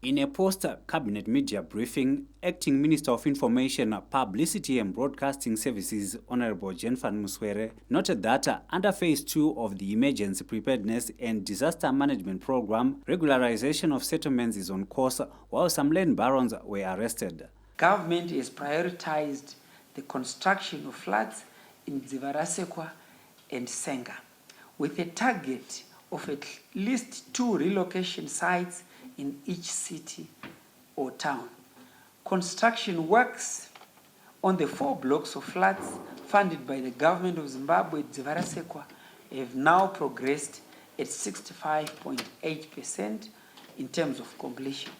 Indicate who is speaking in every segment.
Speaker 1: In a post-cabinet media briefing, Acting Minister of Information, Publicity and Broadcasting Services, Honorable Jennifer Muswere, noted that under Phase 2 of the Emergency Preparedness and Disaster Management Program, regularization of settlements is on course, while some land barons were arrested.
Speaker 2: Government has prioritized the construction of flats in Dzivarasekwa and Senga, with a target of at least 2 relocation sites in each city or town. Construction works on the 4 blocks of flats funded by the government of Zimbabwe at Dzivarasekwa have now progressed at 65.8% in terms of completion.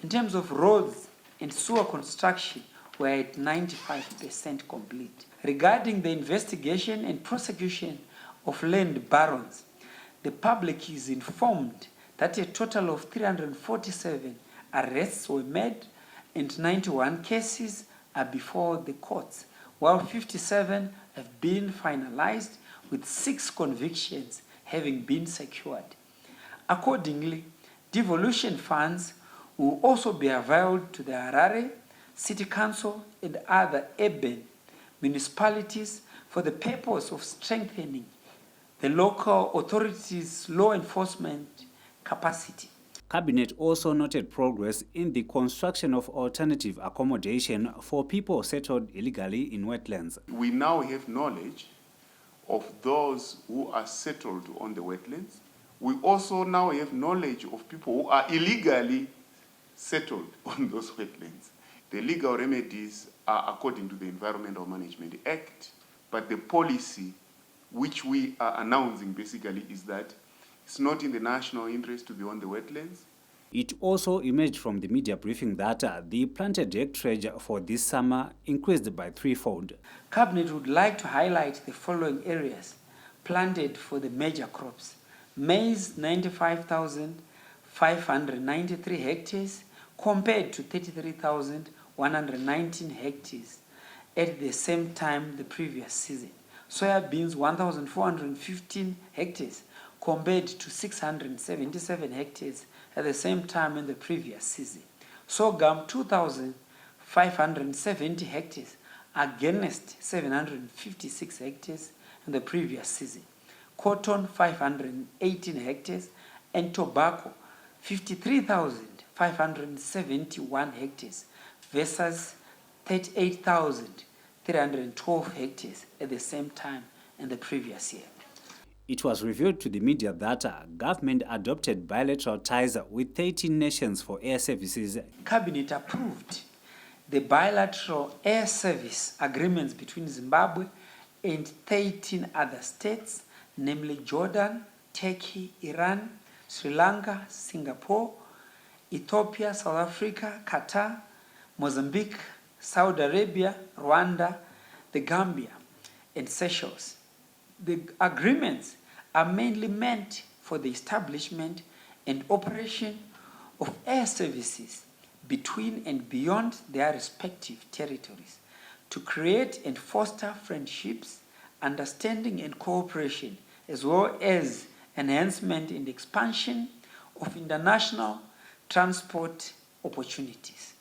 Speaker 2: In terms of roads and sewer construction, we're at 95% complete. Regarding the investigation and prosecution of land barons, the public is informed that a total of 347 arrests were made and 91 cases are before the courts, while 57 have been finalized, with 6 convictions having been secured. Accordingly, devolution funds will also be availed to the Harare City Council and other urban municipalities for the purpose of strengthening the local authorities' law enforcement capacity.
Speaker 1: Cabinet also noted progress in the construction of alternative accommodation for people settled illegally in wetlands.
Speaker 3: We now have knowledge of those who are settled on the wetlands. We also now have knowledge of people who are illegally settled on those wetlands. The legal remedies are according to the Environmental Management Act, but the policy which we are announcing basically is that it's not in the national interest to be on the wetlands.
Speaker 1: It also emerged from the media briefing that the planted hectarage for this summer increased by 3-fold.
Speaker 2: Cabinet would like to highlight the following areas planted for the major crops. Maize, 95,593 hectares compared to 33,119 hectares at the same time the previous season. Soybeans, 1,415 hectares compared to 677 hectares at the same time in the previous season. Sorghum, 2,570 hectares against 756 hectares in the previous season. Cotton, 518 hectares, and tobacco, 53,571 hectares versus 38,312 hectares at the same time in the previous year.
Speaker 1: It was revealed to the media that government adopted bilateral ties with 13 nations for air services.
Speaker 2: Cabinet approved the bilateral air service agreements between Zimbabwe and 13 other states, namely Jordan, Turkey, Iran, Sri Lanka, Singapore, Ethiopia, South Africa, Qatar, Mozambique, Saudi Arabia, Rwanda, the Gambia, and Seychelles. The agreements are mainly meant for the establishment and operation of air services between and beyond their respective territories, to create and foster friendships, understanding and cooperation, as well as enhancement and expansion of international transport opportunities.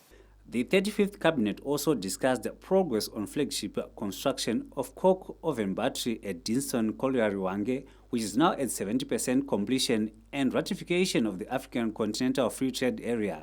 Speaker 1: The 35th Cabinet also discussed progress on flagship construction of coke oven battery at Dinston Colliery Wange, which is now at 70% completion, and ratification of the African Continental Free Trade Area.